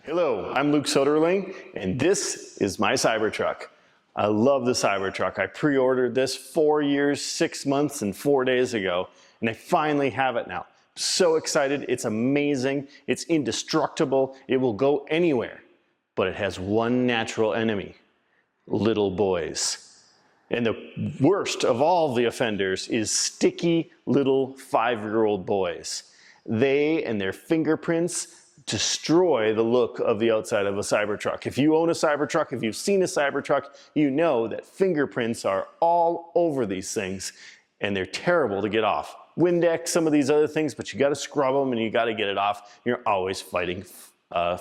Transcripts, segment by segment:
Hello, I'm Luke Soderling, and this is my Cybertruck. I love the Cybertruck. I pre-ordered this 4 years, 6 months, and 4 days ago, and I finally have it now. So excited, it's amazing, it's indestructible, it will go anywhere. But it has one natural enemy, little boys. And the worst of all the offenders is sticky little 5-year-old boys. They and their fingerprints destroy the look of the outside of a Cybertruck. If you own a Cybertruck, if you've seen a Cybertruck, you know that fingerprints are all over these things and they're terrible to get off. Windex, some of these other things, but you gotta scrub them and you gotta get it off. You're always fighting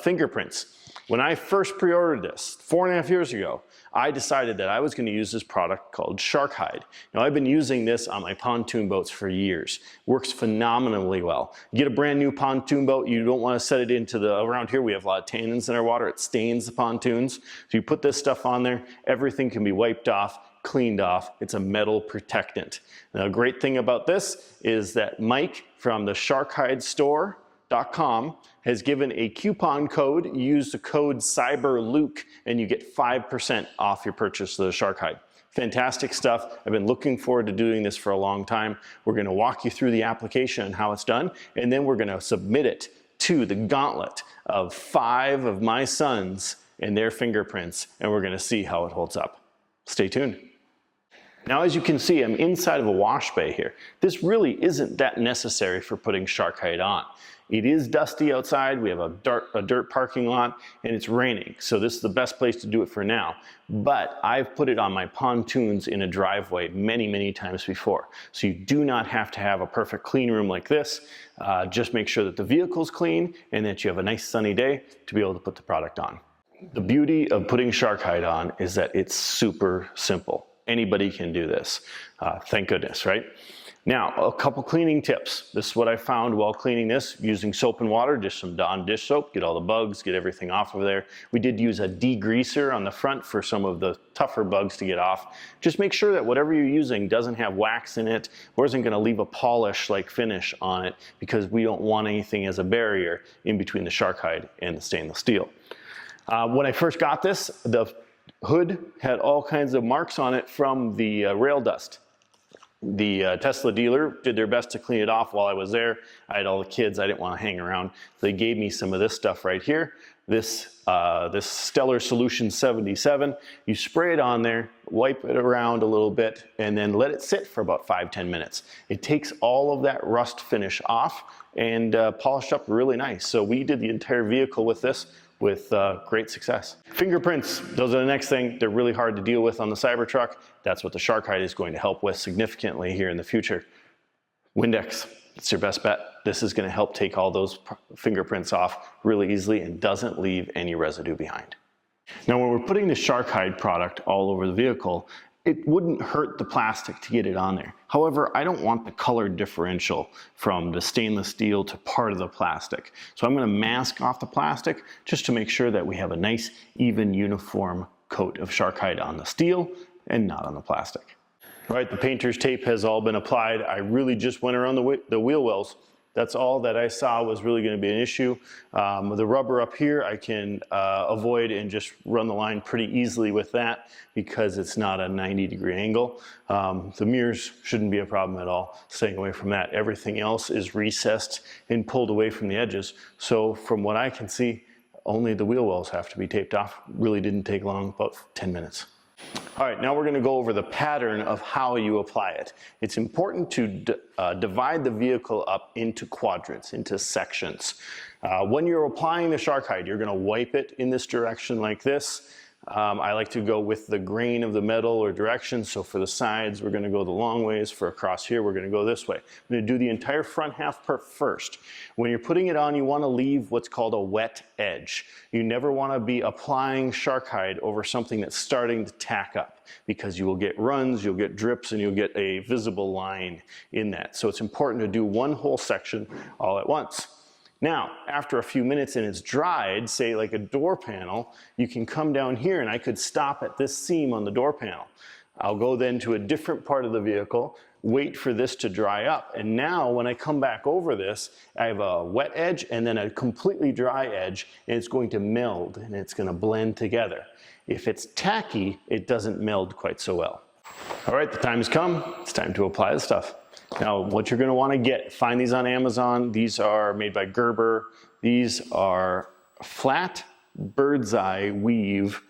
fingerprints. When I first pre-ordered this 4.5 years ago, I decided that I was going to use this product called Sharkhide. Now I've been using this on my pontoon boats for years. Works phenomenally well. You get a brand new pontoon boat, you don't want to set it into around here we have a lot of tannins in our water, it stains the pontoons. So you put this stuff on there, everything can be wiped off, cleaned off. It's a metal protectant. Now, a great thing about this is that Mike from the Sharkhide store.com has given a coupon code. You use the code CYBERLUKE and you get 5% off your purchase of the Sharkhide. Fantastic stuff. I've been looking forward to doing this for a long time. We're going to walk you through the application and how it's done, and then we're going to submit it to the gauntlet of 5 of my sons and their fingerprints, and we're going to see how it holds up. Stay tuned. Now, as you can see, I'm inside of a wash bay here. This really isn't that necessary for putting Sharkhide on. It is dusty outside, we have a dirt parking lot, and it's raining, so this is the best place to do it for now. But I've put it on my pontoons in a driveway many times before. So you do not have to have a perfect clean room like this. Just make sure that the vehicle's clean and that you have a nice sunny day to be able to put the product on. The beauty of putting Sharkhide on is that it's super simple. Anybody can do this. Thank goodness, right? Now, a couple cleaning tips. This is what I found while cleaning this, using soap and water, just some Dawn dish soap, get all the bugs, get everything off of there. We did use a degreaser on the front for some of the tougher bugs to get off. Just make sure that whatever you're using doesn't have wax in it or isn't gonna leave a polish-like finish on it, because we don't want anything as a barrier in between the Sharkhide and the stainless steel. When I first got this, the hood had all kinds of marks on it from the rail dust. The Tesla dealer did their best to clean it off while I was there. I had all the kids, I didn't want to hang around. They gave me some of this stuff right here. This Stellar Solution 77. You spray it on there, wipe it around a little bit, and then let it sit for about 5–10 minutes. It takes all of that rust finish off and polished up really nice. So we did the entire vehicle with this with great success. Fingerprints, those are the next thing. They're really hard to deal with on the Cybertruck. That's what the Sharkhide is going to help with significantly here in the future. Windex, it's your best bet. This is going to help take all those fingerprints off really easily and doesn't leave any residue behind. Now, when we're putting the Sharkhide product all over the vehicle, it wouldn't hurt the plastic to get it on there. However, I don't want the color differential from the stainless steel to part of the plastic. So I'm going to mask off the plastic just to make sure that we have a nice, even, uniform coat of Sharkhide on the steel and not on the plastic. All right, the painter's tape has all been applied. I really just went around the wheel wells. That's all that I saw was really going to be an issue. The rubber up here I can avoid and just run the line pretty easily with that because it's not a 90-degree angle. The mirrors shouldn't be a problem at all, staying away from that. Everything else is recessed and pulled away from the edges. So from what I can see, only the wheel wells have to be taped off. Really didn't take long, about 10 minutes. All right, now we're going to go over the pattern of how you apply it. It's important to divide the vehicle up into quadrants, into sections. When you're applying the Sharkhide, you're going to wipe it in this direction like this. I like to go with the grain of the metal or direction. So for the sides, we're going to go the long ways. For across here, we're going to go this way. I'm going to do the entire front half first. When you're putting it on, you want to leave what's called a wet edge. You never want to be applying Sharkhide over something that's starting to tack up, because you will get runs, you'll get drips, and you'll get a visible line in that. So it's important to do one whole section all at once. Now, after a few minutes and it's dried, say like a door panel, you can come down here and I could stop at this seam on the door panel. I'll go then to a different part of the vehicle, wait for this to dry up. And now when I come back over this, I have a wet edge and then a completely dry edge, and it's going to meld and it's going to blend together. If it's tacky, it doesn't meld quite so well. All right, the time has come. It's time to apply the stuff. Now, what you're going to want to find these on Amazon. These are made by Gerber. These are flat bird's eye weave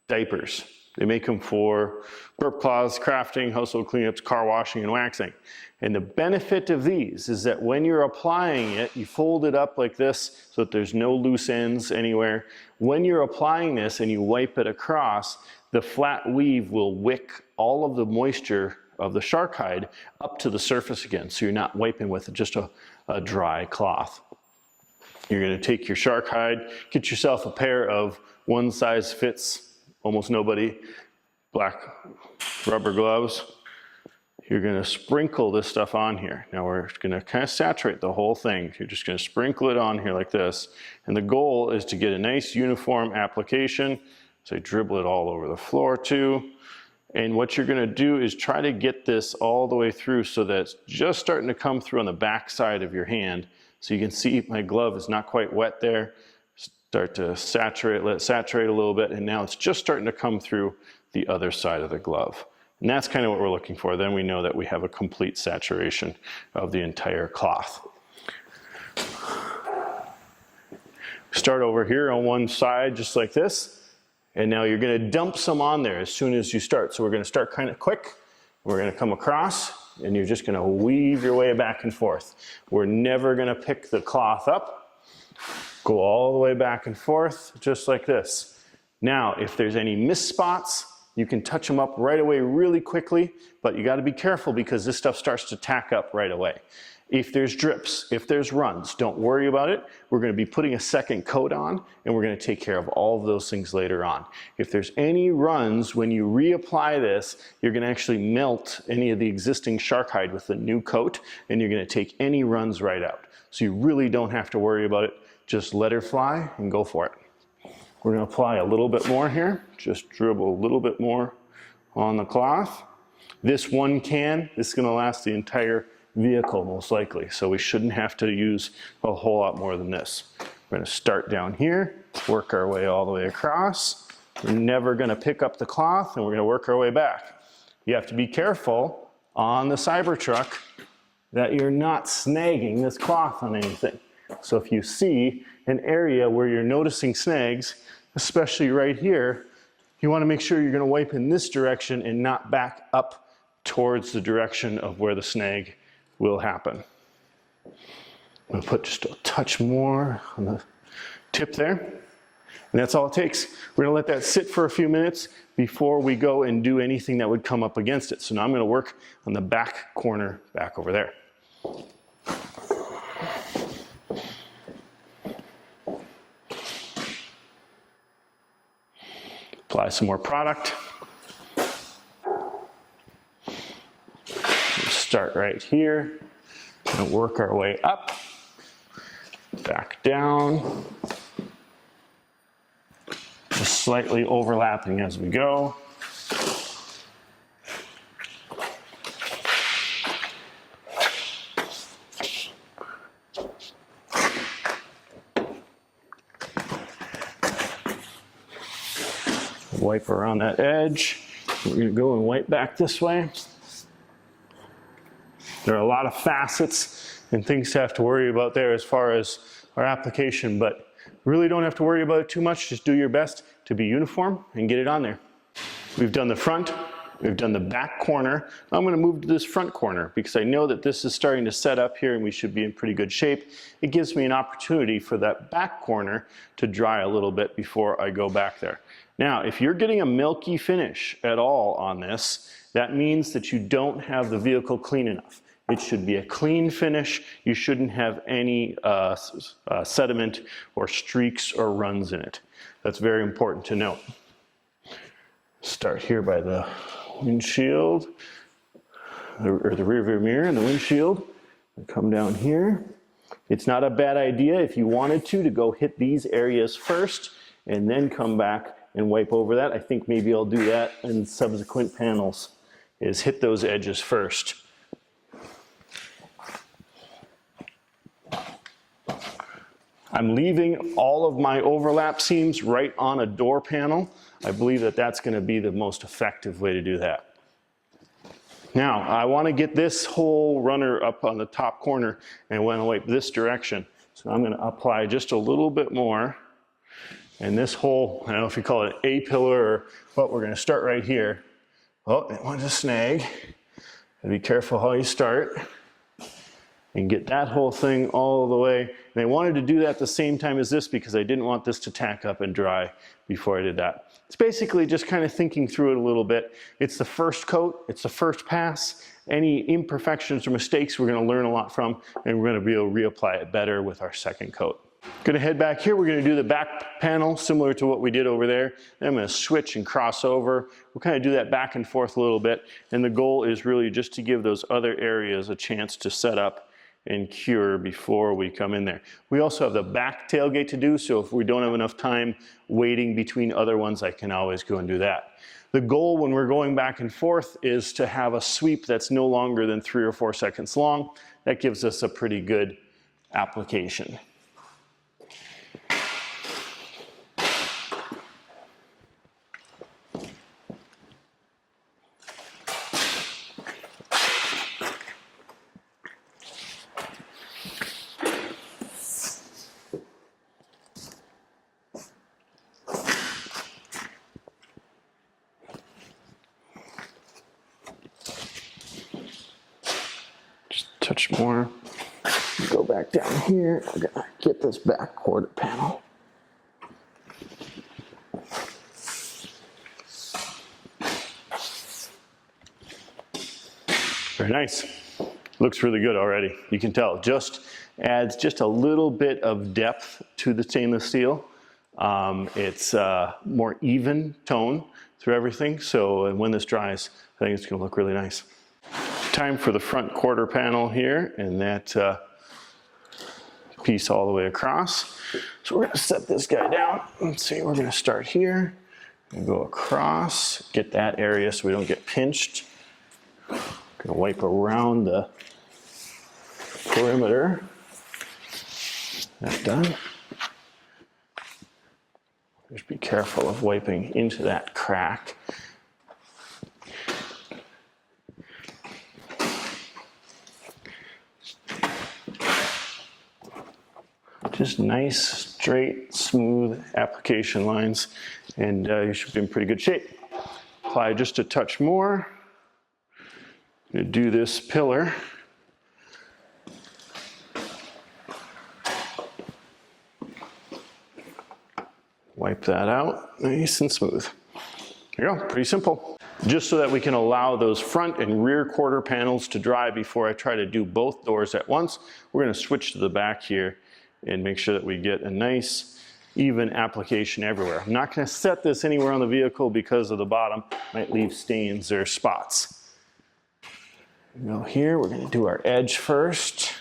diapers. They make them for burp cloths, crafting, household cleanups, car washing, and waxing. And the benefit of these is that when you're applying it, you fold it up like this so that there's no loose ends anywhere. When you're applying this and you wipe it across, the flat weave will wick all of the moisture of the Sharkhide up to the surface again, so you're not wiping with just a dry cloth. You're going to take your Sharkhide, get yourself a pair of one size fits almost nobody black rubber gloves. You're going to sprinkle this stuff on here. Now we're going to kind of saturate the whole thing. You're just going to sprinkle it on here like this. And the goal is to get a nice uniform application. So you dribble it all over the floor too. And what you're going to do is try to get this all the way through so that it's just starting to come through on the back side of your hand. So you can see my glove is not quite wet there. Start to saturate, let it saturate a little bit, and now it's just starting to come through the other side of the glove. And that's kind of what we're looking for. Then we know that we have a complete saturation of the entire cloth. Start over here on one side just like this, and now you're going to dump some on there as soon as you start. So we're going to start kind of quick. We're going to come across, and you're just going to weave your way back and forth. We're never going to pick the cloth up. Go all the way back and forth, just like this. Now, if there's any missed spots, you can touch them up right away really quickly, but you got to be careful because this stuff starts to tack up right away. If there's drips, if there's runs, don't worry about it. We're going to be putting a second coat on, and we're going to take care of all of those things later on. If there's any runs, when you reapply this, you're going to actually melt any of the existing Sharkhide with the new coat, and you're going to take any runs right out. So you really don't have to worry about it. Just let her fly and go for it. We're going to apply a little bit more here. Just dribble a little bit more on the cloth. This one can, this is going to last the entire vehicle most likely, so we shouldn't have to use a whole lot more than this. We're going to start down here, work our way all the way across. We're never going to pick up the cloth, and we're going to work our way back. You have to be careful on the Cybertruck that you're not snagging this cloth on anything. So if you see an area where you're noticing snags, especially right here, you want to make sure you're going to wipe in this direction and not back up towards the direction of where the snag will happen. I'm going to put just a touch more on the tip there. And that's all it takes. We're going to let that sit for a few minutes before we go and do anything that would come up against it. So now I'm going to work on the back corner back over there. Apply some more product. We'll start right here and work our way up, back down, just slightly overlapping as we go. Wipe around that edge. We're going to go and wipe back this way. There are a lot of facets and things to have to worry about there as far as our application, but really don't have to worry about it too much. Just do your best to be uniform and get it on there. We've done the front, we've done the back corner. I'm going to move to this front corner because I know that this is starting to set up here and we should be in pretty good shape. It gives me an opportunity for that back corner to dry a little bit before I go back there. Now, if you're getting a milky finish at all on this, that means that you don't have the vehicle clean enough. It should be a clean finish. You shouldn't have any sediment or streaks or runs in it. That's very important to note. Start here by the windshield, or the rear view mirror and the windshield. Come down here. It's not a bad idea if you wanted to go hit these areas first and then come back and wipe over that. I think maybe I'll do that in subsequent panels, is hit those edges first I'm leaving all of my overlap seams right on a door panel. I believe that that's going to be the most effective way to do that. Now, I want to get this whole runner up on the top corner and I want to wipe this direction. So I'm going to apply just a little bit more. And this whole, I don't know if you call it a pillar or what, we're going to start right here. Oh, it wants to snag. Be careful how you start. And get that whole thing all the way. And I wanted to do that at the same time as this because I didn't want this to tack up and dry before I did that. It's basically just kind of thinking through it a little bit. It's the first coat, it's the first pass. Any imperfections or mistakes we're going to learn a lot from, and we're going to be able to reapply it better with our second coat. Going to head back here, we're going to do the back panel similar to what we did over there. Then I'm going to switch and cross over. We'll kind of do that back and forth a little bit. And the goal is really just to give those other areas a chance to set up and cure before we come in there. We also have the back tailgate to do, so if we don't have enough time waiting between other ones, I can always go and do that. The goal when we're going back and forth is to have a sweep that's no longer than 3 or 4 seconds long. That gives us a pretty good application. Touch more. Go back down here. I'm gonna get this back quarter panel. Very nice. Looks really good already. You can tell. Just adds just a little bit of depth to the stainless steel. It's more even tone through everything. So when this dries, I think it's gonna look really nice. Time for the front quarter panel here, and that piece all the way across. So we're going to set this guy down. Let's see, we're going to start here and go across, get that area so we don't get pinched. Going to wipe around the perimeter. That's done. Just be careful of wiping into that crack. Just nice, straight, smooth application lines, and you should be in pretty good shape. Apply just a touch more. I'm going to do this pillar. Wipe that out, nice and smooth. There you go, pretty simple. Just so that we can allow those front and rear quarter panels to dry before I try to do both doors at once, we're going to switch to the back here and make sure that we get a nice even application everywhere. I'm not going to set this anywhere on the vehicle because of the bottom. Might leave stains or spots. Go here, we're going to do our edge first.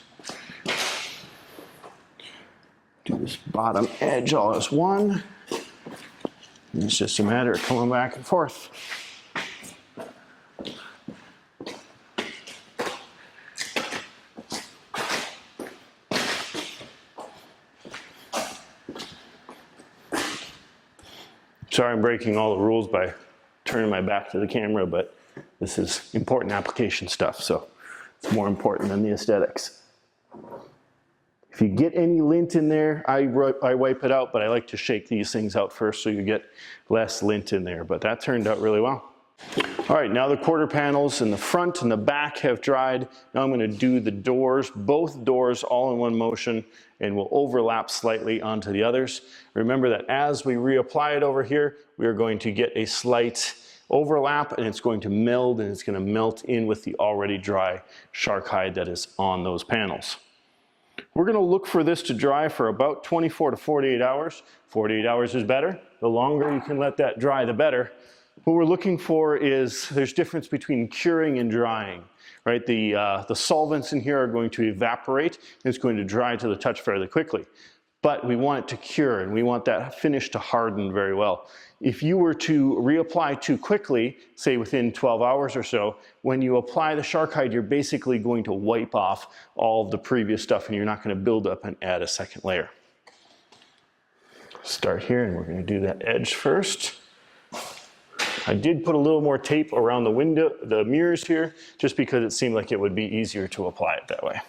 Do this bottom edge all as one. And it's just a matter of coming back and forth. Sorry I'm breaking all the rules by turning my back to the camera, but this is important application stuff, so it's more important than the aesthetics. If you get any lint in there, I wipe it out, but I like to shake these things out first so you get less lint in there, but that turned out really well. All right, now the quarter panels in the front and the back have dried. Now I'm going to do the doors, both doors all in one motion, and we'll overlap slightly onto the others. Remember that as we reapply it over here, we are going to get a slight overlap and it's going to meld and it's going to melt in with the already dry Sharkhide that is on those panels. We're going to look for this to dry for about 24 to 48 hours. 48 hours is better. The longer you can let that dry, the better. What we're looking for is there's difference between curing and drying, right? The solvents in here are going to evaporate and it's going to dry to the touch fairly quickly. But we want it to cure and we want that finish to harden very well. If you were to reapply too quickly, say within 12 hours or so, when you apply the Sharkhide, you're basically going to wipe off all of the previous stuff and you're not going to build up and add a second layer. Start here, and we're going to do that edge first. I did put a little more tape around the window, the mirrors here, just because it seemed like it would be easier to apply it that way.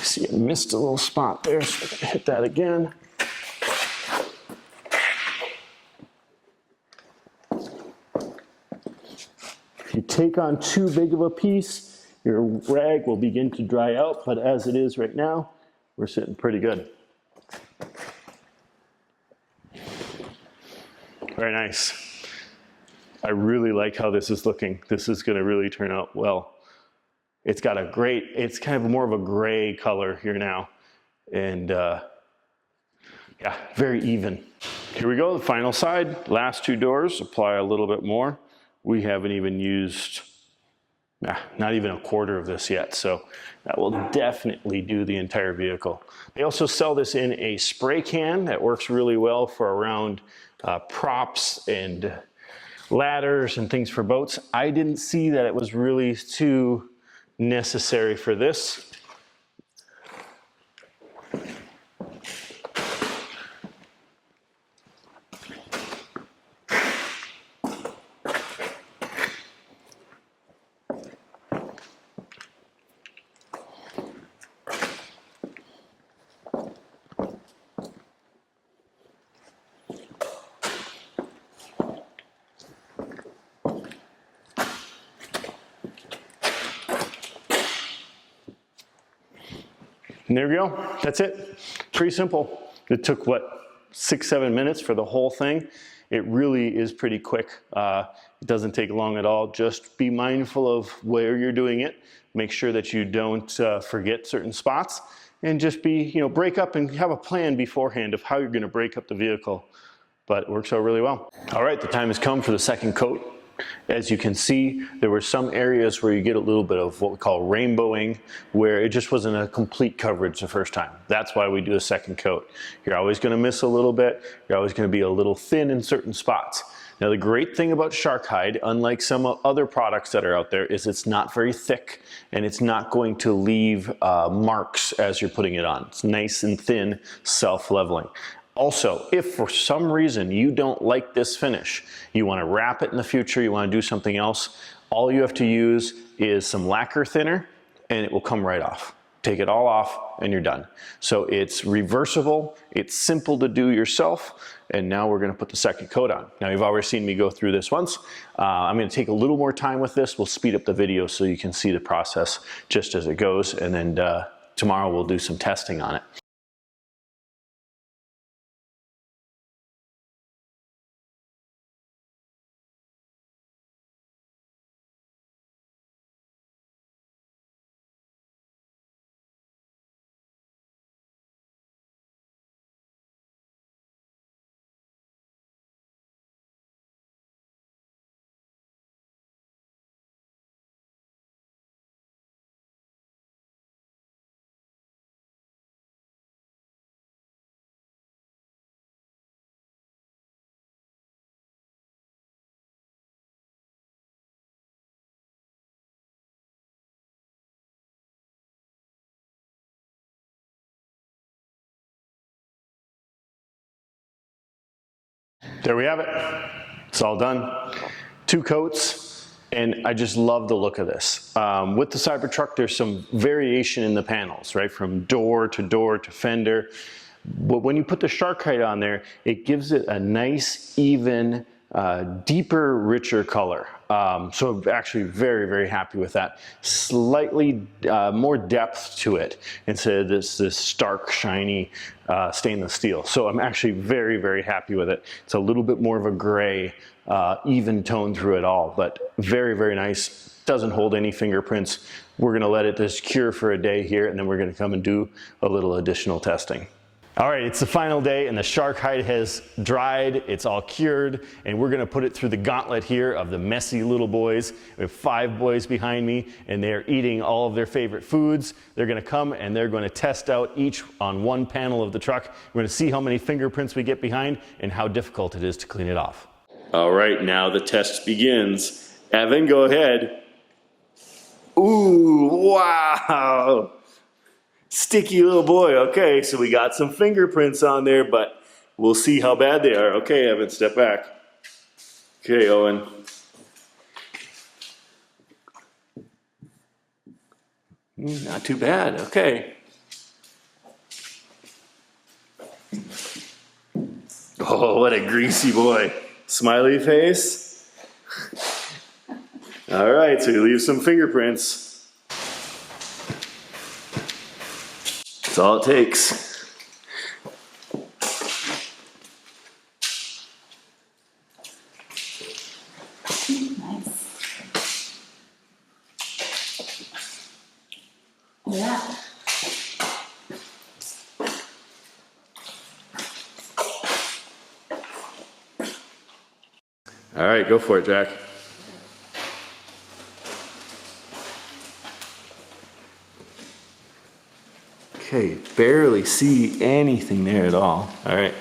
See, I missed a little spot there, so I'm gonna hit that again. If you take on too big of a piece, your rag will begin to dry out, but as it is right now, we're sitting pretty good. Very nice. I really like how this is looking. This is gonna really turn out well. It's got a great, it's kind of more of a gray color here now. And yeah, very even. Here we go, the final side. Last two doors, apply a little bit more. We haven't even used, not even a quarter of this yet. So that will definitely do the entire vehicle. They also sell this in a spray can that works really well for around props and ladders and things for boats. I didn't see that it was really too necessary for this. And there we go, that's it. Pretty simple. It took, what, 6-7 minutes for the whole thing. It really is pretty quick. It doesn't take long at all. Just be mindful of where you're doing it. Make sure that you don't forget certain spots. And just be, break up and have a plan beforehand of how you're gonna break up the vehicle. But it works out really well. All right, the time has come for the second coat. As you can see, there were some areas where you get a little bit of what we call rainbowing, where it just wasn't a complete coverage the first time. That's why we do a second coat. You're always going to miss a little bit. You're always going to be a little thin in certain spots. Now, the great thing about Sharkhide, unlike some other products that are out there, is it's not very thick and it's not going to leave marks as you're putting it on. It's nice and thin, self-leveling. Also, if for some reason you don't like this finish, you want to wrap it in the future, you want to do something else, all you have to use is some lacquer thinner and it will come right off. Take it all off and you're done. So it's reversible, it's simple to do yourself, and now we're going to put the second coat on. Now you've already seen me go through this once. I'm going to take a little more time with this. We'll speed up the video so you can see the process just as it goes, and then tomorrow we'll do some testing on it. There we have it. It's all done. 2 coats, and I just love the look of this. With the Cybertruck, there's some variation in the panels, right? From door to fender. But when you put the Sharkhide on there, it gives it a nice, even, deeper, richer color. So I'm actually very, very happy with that. Slightly more depth to it instead of this stark, shiny stainless steel. So I'm actually very, very happy with it. It's a little bit more of a gray, even tone through it all, but very, very nice. Doesn't hold any fingerprints. We're gonna let it just cure for a day here, and then we're gonna come and do a little additional testing. All right, it's the final day and the Sharkhide has dried, it's all cured, and we're gonna put it through the gauntlet here of the messy little boys. We have 5 boys behind me and they're eating all of their favorite foods. They're gonna come and they're gonna test out each on one panel of the truck. We're gonna see how many fingerprints we get behind and how difficult it is to clean it off. All right, now the test begins. Evan, go ahead. Ooh, wow. Sticky little boy. Okay, so we got some fingerprints on there, but we'll see how bad they are. Okay, Evan, step back. Okay, Owen. Not too bad. Okay. Oh, what a greasy boy. Smiley face. All right, so you leave some fingerprints. That's all it takes. Nice. Yeah. All right, go for it, Jack. Okay, barely see anything there at all. All right.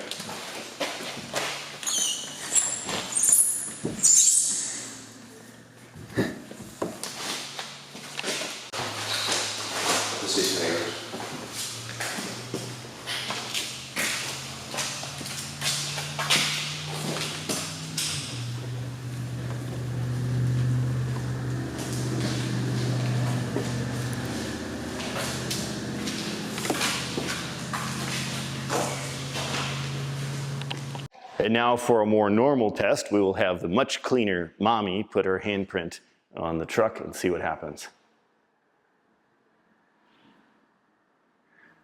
And now for a more normal test, we will have the much cleaner mommy put her handprint on the truck and see what happens.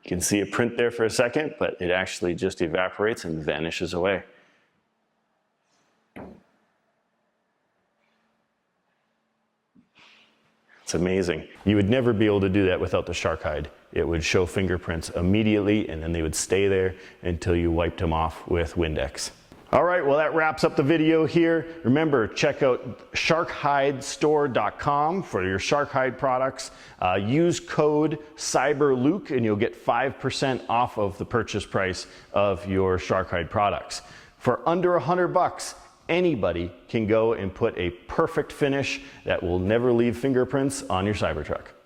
You can see a print there for a second, but it actually just evaporates and vanishes away. It's amazing. You would never be able to do that without the Sharkhide. It would show fingerprints immediately, and then they would stay there until you wiped them off with Windex. All right, well, that wraps up the video here. Remember, check out sharkhidestore.com for your Sharkhide products. Use code CYBERLUKE and you'll get 5% off of the purchase price of your Sharkhide products. For under $100, anybody can go and put a perfect finish that will never leave fingerprints on your Cybertruck.